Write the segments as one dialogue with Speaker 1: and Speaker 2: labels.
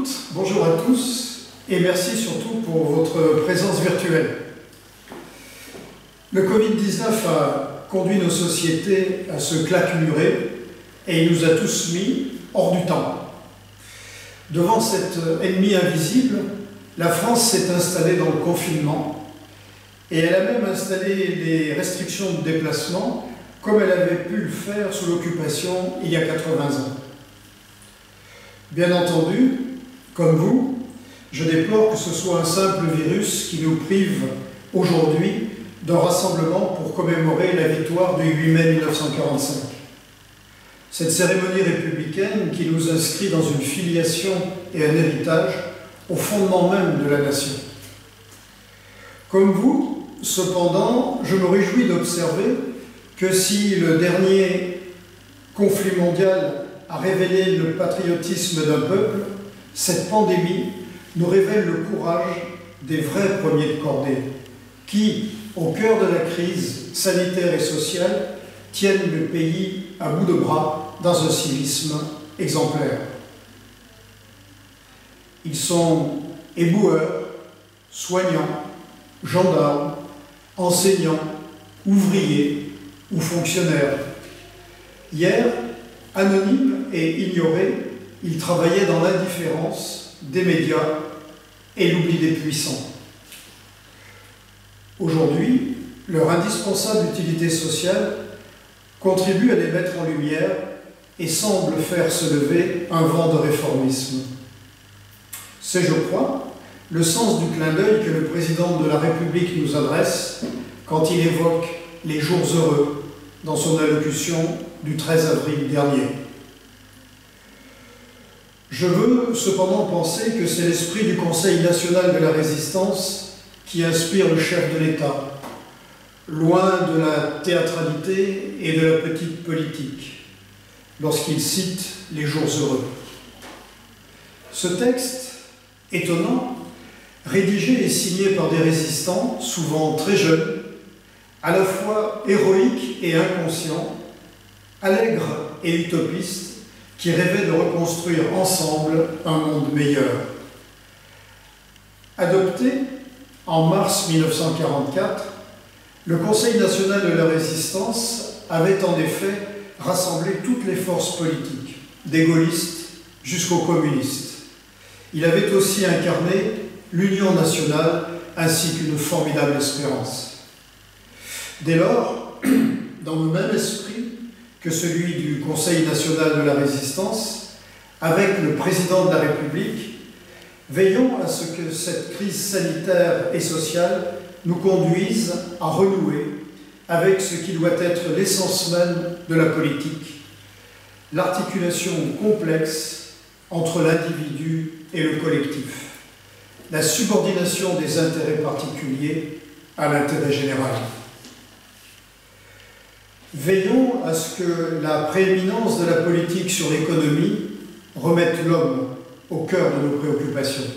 Speaker 1: toutes, bonjour à tous et merci surtout pour votre présence virtuelle. Le Covid-19 a conduit nos sociétés à se claquemurer et il nous a tous mis hors du temps. Devant cet ennemi invisible, la France s'est installée dans le confinement et elle a même installé des restrictions de déplacement comme elle avait pu le faire sous l'occupation il y a 80 ans. Bien entendu, comme vous, je déplore que ce soit un simple virus qui nous prive aujourd'hui d'un rassemblement pour commémorer la victoire du 8 mai 1945. Cette cérémonie républicaine qui nous inscrit dans une filiation et un héritage au fondement même de la nation. Comme vous, cependant, je me réjouis d'observer que si le dernier conflit mondial a révélé le patriotisme d'un peuple, cette pandémie nous révèle le courage des vrais premiers de cordée, qui, au cœur de la crise sanitaire et sociale, tiennent le pays à bout de bras dans un civisme exemplaire. Ils sont éboueurs, soignants, gendarmes, enseignants, ouvriers ou fonctionnaires. Hier, anonymes et ignorés, ils travaillaient dans l'indifférence des médias et l'oubli des puissants. Aujourd'hui, leur indispensable utilité sociale contribue à les mettre en lumière et semble faire se lever un vent de réformisme. C'est, je crois, le sens du clin d'œil que le président de la République nous adresse quand il évoque les jours heureux dans son allocution du 13 avril dernier. Je veux cependant penser que c'est l'esprit du Conseil national de la résistance qui inspire le chef de l'État, loin de la théâtralité et de la petite politique, lorsqu'il cite les jours heureux. Ce texte, étonnant, rédigé et signé par des résistants, souvent très jeunes, à la fois héroïques et inconscients, allègres et utopistes, qui rêvaient de reconstruire ensemble un monde meilleur. Adopté en mars 1944, le Conseil national de la résistance avait en effet rassemblé toutes les forces politiques, des gaullistes jusqu'aux communistes. Il avait aussi incarné l'union nationale ainsi qu'une formidable espérance. Dès lors, dans le même esprit que celui du Conseil national de la résistance, avec le président de la République, veillons à ce que cette crise sanitaire et sociale nous conduise à renouer avec ce qui doit être l'essence même de la politique, l'articulation complexe entre l'individu et le collectif, la subordination des intérêts particuliers à l'intérêt général. Veillons à ce que la prééminence de la politique sur l'économie remette l'homme au cœur de nos préoccupations.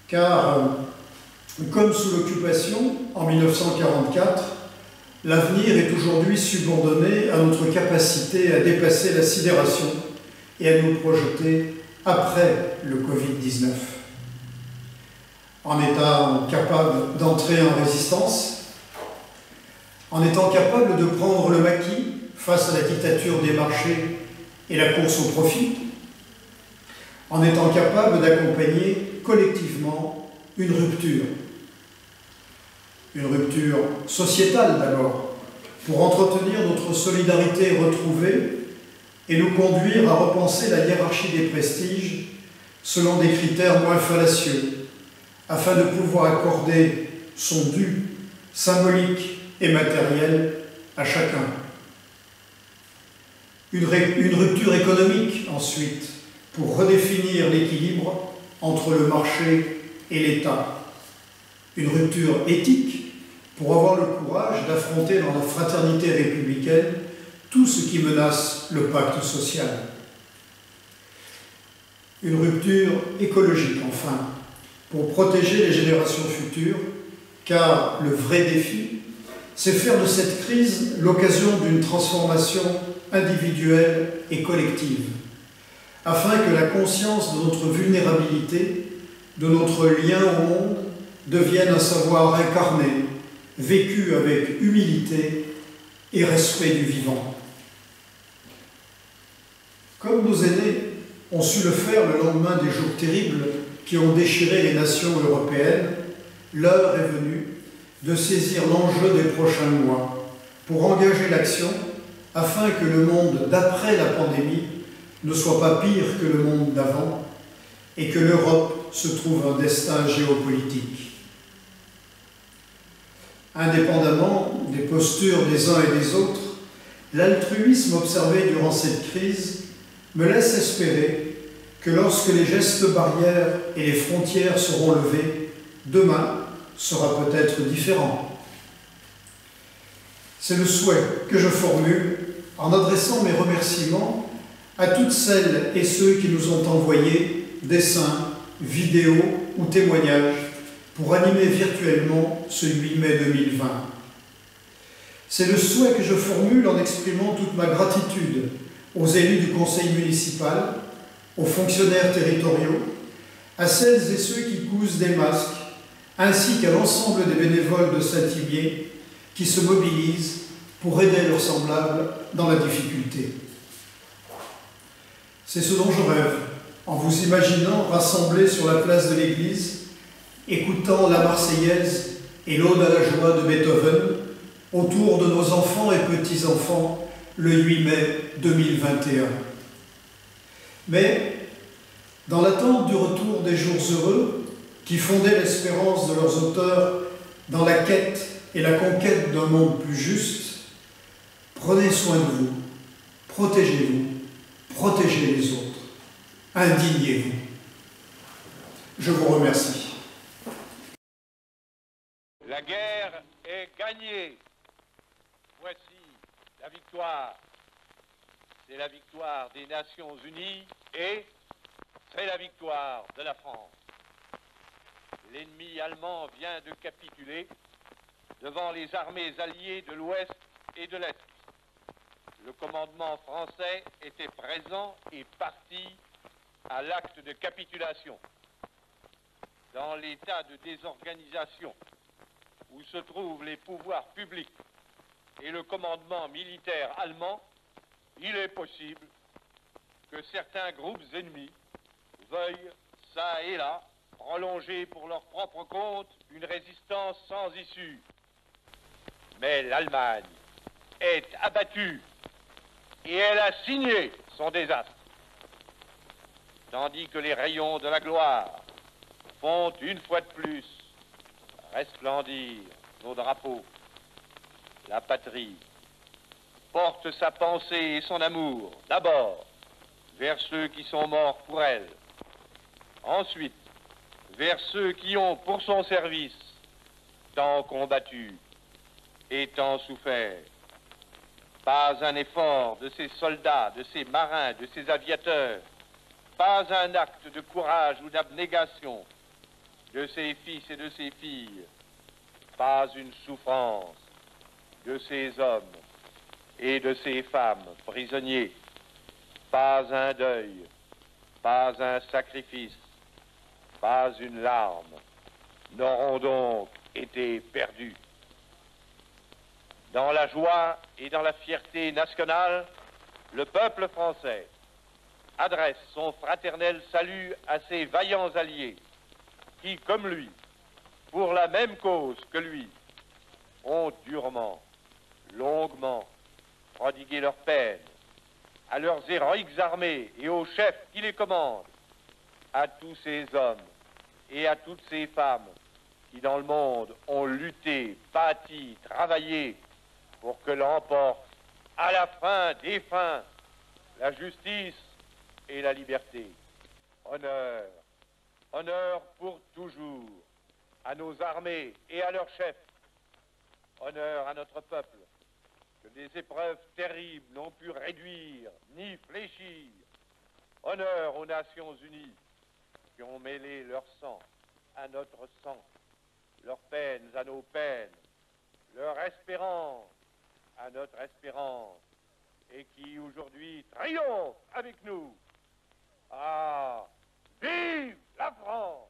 Speaker 1: Car, comme sous l'occupation, en 1944, l'avenir est aujourd'hui subordonné à notre capacité à dépasser la sidération et à nous projeter après le Covid-19. En étant capable d'entrer en résistance, en étant capable de prendre le maquis face à la dictature des marchés et la course au profit, en étant capable d'accompagner collectivement une rupture sociétale d'abord, pour entretenir notre solidarité retrouvée et nous conduire à repenser la hiérarchie des prestiges selon des critères moins fallacieux, afin de pouvoir accorder son dû symbolique et matériel à chacun. Une rupture économique ensuite, pour redéfinir l'équilibre entre le marché et l'État. Une rupture éthique, pour avoir le courage d'affronter dans la fraternité républicaine tout ce qui menace le pacte social. Une rupture écologique, enfin, pour protéger les générations futures, car le vrai défi, c'est faire de cette crise l'occasion d'une transformation individuelle et collective, afin que la conscience de notre vulnérabilité, de notre lien au monde, devienne un savoir incarné, vécu avec humilité et respect du vivant. Comme nos aînés ont su le faire le lendemain des jours terribles qui ont déchiré les nations européennes, l'heure est venue de saisir l'enjeu des prochains mois pour engager l'action afin que le monde d'après la pandémie ne soit pas pire que le monde d'avant et que l'Europe se trouve un destin géopolitique. Indépendamment des postures des uns et des autres, l'altruisme observé durant cette crise me laisse espérer que lorsque les gestes barrières et les frontières seront levés, demain sera peut-être différent. C'est le souhait que je formule en adressant mes remerciements à toutes celles et ceux qui nous ont envoyé dessins, vidéos ou témoignages pour animer virtuellement ce 8 mai 2020. C'est le souhait que je formule en exprimant toute ma gratitude aux élus du conseil municipal, aux fonctionnaires territoriaux, à celles et ceux qui cousent des masques, ainsi qu'à l'ensemble des bénévoles de Saint-Imier qui se mobilisent pour aider leurs semblables dans la difficulté. C'est ce dont je rêve, en vous imaginant rassemblés sur la place de l'église, écoutant la Marseillaise et l'Ode à la joie de Beethoven, autour de nos enfants et petits-enfants, le 8 mai 2021. Mais, dans l'attente du retour des jours heureux, qui fondaient l'espérance de leurs auteurs dans la quête et la conquête d'un monde plus juste, prenez soin de vous, protégez-vous, protégez les autres, indignez-vous. Je vous remercie.
Speaker 2: La guerre est gagnée. Voici la victoire. C'est la victoire des Nations Unies et c'est la victoire de la France. L'ennemi allemand vient de capituler devant les armées alliées de l'Ouest et de l'Est. Le commandement français était présent et parti à l'acte de capitulation. Dans l'état de désorganisation où se trouvent les pouvoirs publics et le commandement militaire allemand, il est possible que certains groupes ennemis veuillent, ça et là, prolonger pour leur propre compte une résistance sans issue. Mais l'Allemagne est abattue et elle a signé son désastre. Tandis que les rayons de la gloire font une fois de plus resplendir nos drapeaux, la patrie porte sa pensée et son amour d'abord vers ceux qui sont morts pour elle, ensuite vers ceux qui ont pour son service tant combattu et tant souffert. Pas un effort de ces soldats, de ces marins, de ces aviateurs, pas un acte de courage ou d'abnégation de ces fils et de ces filles, pas une souffrance de ces hommes et de ces femmes prisonniers, pas un deuil, pas un sacrifice, pas une larme n'auront donc été perdus. Dans la joie et dans la fierté nationale, le peuple français adresse son fraternel salut à ses vaillants alliés qui, comme lui, pour la même cause que lui, ont durement, longuement prodigué leur peine à leurs héroïques armées et aux chefs qui les commandent, à tous ces hommes et à toutes ces femmes qui dans le monde ont lutté, bâti, travaillé pour que l'emporte à la fin des fins la justice et la liberté. Honneur, honneur pour toujours à nos armées et à leurs chefs. Honneur à notre peuple que des épreuves terribles n'ont pu réduire ni fléchir. Honneur aux Nations Unies qui ont mêlé leur sang à notre sang, leurs peines à nos peines, leur espérance à notre espérance, et qui aujourd'hui triomphe avec nous. Ah, vive la France!